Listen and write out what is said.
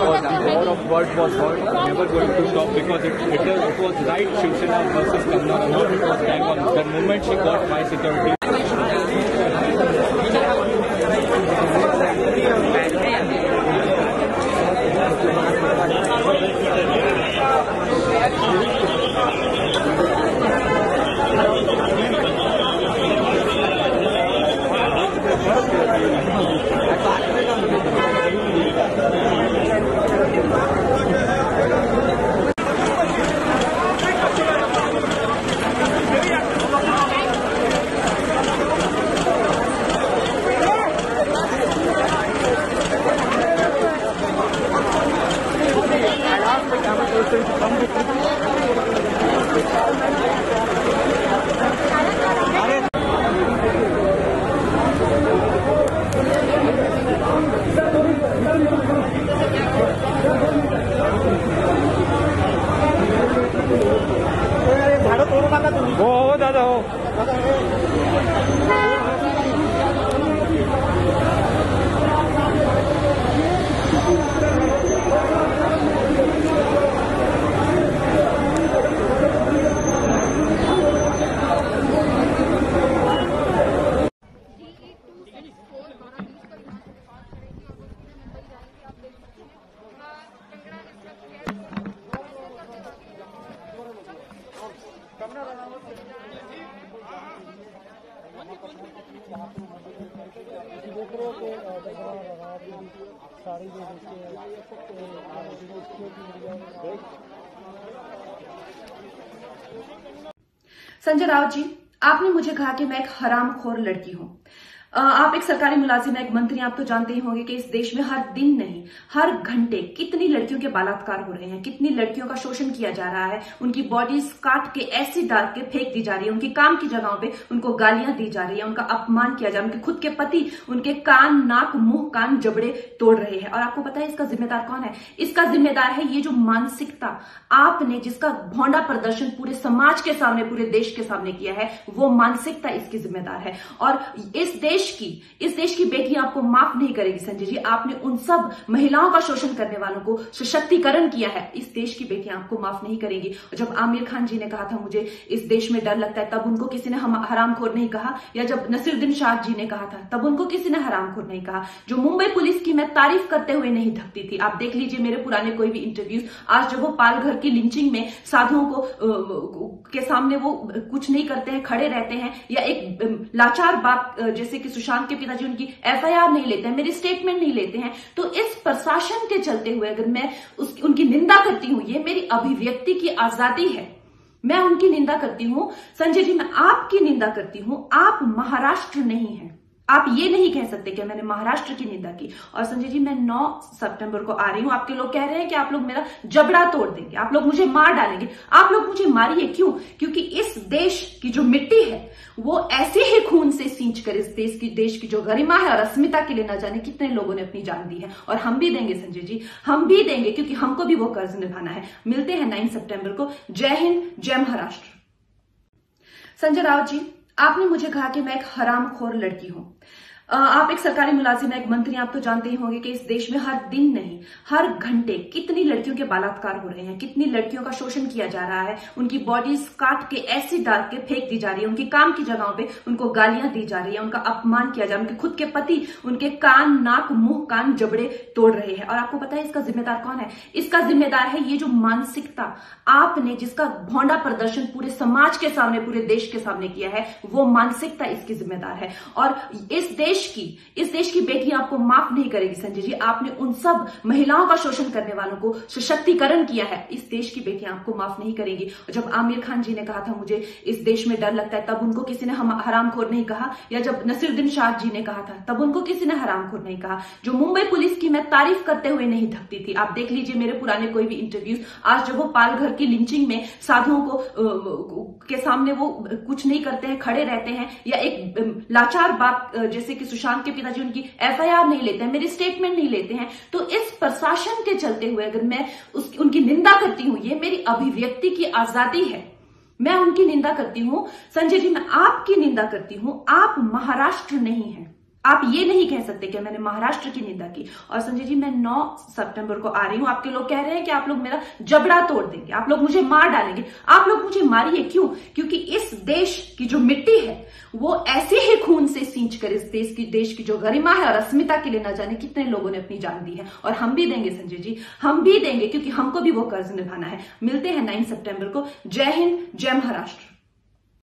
because the war of words was never going to stop because it was right Shiv Sena versus Kangana Ranaut. It was bang on. The moment she got my security. हो दादा हो संजय राउत जी, आपने मुझे कहा कि मैं एक हरामखोर लड़की हूं। आप एक सरकारी मुलाजिम हैं, एक मंत्री, आप तो जानते ही होंगे कि इस देश में हर दिन नहीं हर घंटे कितनी लड़कियों के बलात्कार हो रहे हैं, कितनी लड़कियों का शोषण किया जा रहा है, उनकी बॉडीज काट के ऐसी डाल के फेंक दी जा रही है, उनकी काम की जगहों पे उनको गालियां दी जा रही है, उनका अपमान किया जा रहा है, उनके खुद के पति उनके कान, नाक, मुंह, कान, जबड़े तोड़ रहे हैं। और आपको पता है इसका जिम्मेदार कौन है? इसका जिम्मेदार है ये जो मानसिकता आपने, जिसका भौंडा प्रदर्शन पूरे समाज के सामने, पूरे देश के सामने किया है, वो मानसिकता इसकी जिम्मेदार है। और इस देश की बेटियां आपको माफ नहीं करेगी संजय जी। आपने उन सब महिलाओं का शोषण करने वालों को सशक्तिकरण किया है, इस देश की बेटियां आपको माफ नहीं करेंगी। जब आमिर खान जी ने कहा था मुझे इस देश में डर लगता है, तब उनको किसी ने हरामखोर नहीं कहा, या जब नसीरुद्दीन शाह जी ने कहा था तब उनको किसी ने हरामखोर नहीं कहा। जो मुंबई पुलिस की मैं तारीफ करते हुए नहीं थकती थी, आप देख लीजिए मेरे पुराने कोई भी इंटरव्यूज, आज जब वो पालघर की लिंचिंग में साधुओं को के सामने वो कुछ नहीं करते हैं, खड़े रहते हैं, या एक लाचार बात जैसे कि सुशांत के पिताजी उनकी एफआईआर नहीं लेते हैं, मेरी स्टेटमेंट नहीं लेते हैं, तो इस प्रशासन के चलते हुए अगर मैं उनकी निंदा करती हूं, ये मेरी अभिव्यक्ति की आजादी है, मैं उनकी निंदा करती हूं। संजय जी, मैं आपकी निंदा करती हूं, आप महाराष्ट्र नहीं हैं। आप ये नहीं कह सकते कि मैंने महाराष्ट्र की निंदा की। और संजय जी, मैं 9 सितंबर को आ रही हूं, आपके लोग कह रहे हैं कि आप लोग मेरा जबड़ा तोड़ देंगे, आप लोग मुझे मार डालेंगे। आप लोग मुझे मारिए, क्यों? क्योंकि इस देश की जो मिट्टी है वो ऐसे ही खून से सींच कर इस देश की जो गरिमा है और अस्मिता के लिए न जाने कितने लोगों ने अपनी जान दी है। और हम भी देंगे संजय जी, हम भी देंगे, क्योंकि हमको भी वो कर्ज निभाना है। मिलते हैं 9 सितंबर को। जय हिंद, जय महाराष्ट्र। संजय राउत जी, आपने मुझे कहा कि मैं एक हरामखोर लड़की हूं। आप एक सरकारी मुलाजिम हैं, एक मंत्री, आप तो जानते ही होंगे कि इस देश में हर दिन नहीं हर घंटे कितनी लड़कियों के बलात्कार हो रहे हैं, कितनी लड़कियों का शोषण किया जा रहा है, उनकी बॉडीज काट के ऐसी डाल के फेंक दी जा रही है, उनकी काम की जगहों पे उनको गालियां दी जा रही है, उनका अपमान किया जा रहा है, उनके खुद के पति उनके कान, नाक, मुंह, कान, जबड़े तोड़ रहे हैं। और आपको पता है इसका जिम्मेदार कौन है? इसका जिम्मेदार है ये जो मानसिकता आपने, जिसका भौंडा प्रदर्शन पूरे समाज के सामने, पूरे देश के सामने किया है, वो मानसिकता इसकी जिम्मेदार है। और इस देश की बेटियां आपको माफ नहीं करेगी संजय जी। आपने उन सब महिलाओं का शोषण करने वालों को सशक्तिकरण किया है, इस देश की बेटियां आपको माफ नहीं करेंगी। जब आमिर खान जी ने कहा था मुझे इस देश में डर लगता है, तब उनको किसी ने हरामखोर नहीं कहा, या जब नसीरुद्दीन शाह जी ने कहा था तब उनको किसी ने हरामखोर नहीं कहा। जो मुंबई पुलिस की मैं तारीफ करते हुए नहीं थकती थी, आप देख लीजिए मेरे पुराने कोई भी इंटरव्यूज, आज जब वो पालघर की लिंचिंग में साधुओं को के सामने वो कुछ नहीं करते हैं, खड़े रहते हैं, या एक लाचार बात जैसे कि सुशांत के पिताजी उनकी एफआईआर नहीं लेते हैं, मेरी स्टेटमेंट नहीं लेते हैं, तो इस प्रशासन के चलते हुए अगर मैं उनकी निंदा करती हूं, ये मेरी अभिव्यक्ति की आजादी है, मैं उनकी निंदा करती हूं। संजय जी, मैं आपकी निंदा करती हूं, आप महाराष्ट्र नहीं हैं। आप ये नहीं कह सकते कि मैंने महाराष्ट्र की निंदा की। और संजय जी, मैं 9 सितंबर को आ रही हूं। आपके लोग कह रहे हैं कि आप लोग मेरा जबड़ा तोड़ देंगे, आप लोग मुझे मार डालेंगे। आप लोग मुझे मारिए, क्यों? क्योंकि इस देश की जो मिट्टी है वो ऐसे ही खून से सींच कर इस देश की जो गरिमा है और अस्मिता के लिए न जाने कितने लोगों ने अपनी जान दी है। और हम भी देंगे संजय जी, हम भी देंगे, क्योंकि हमको भी वो कर्ज निभाना है। मिलते हैं 9 सितंबर को। जय हिंद, जय महाराष्ट्र।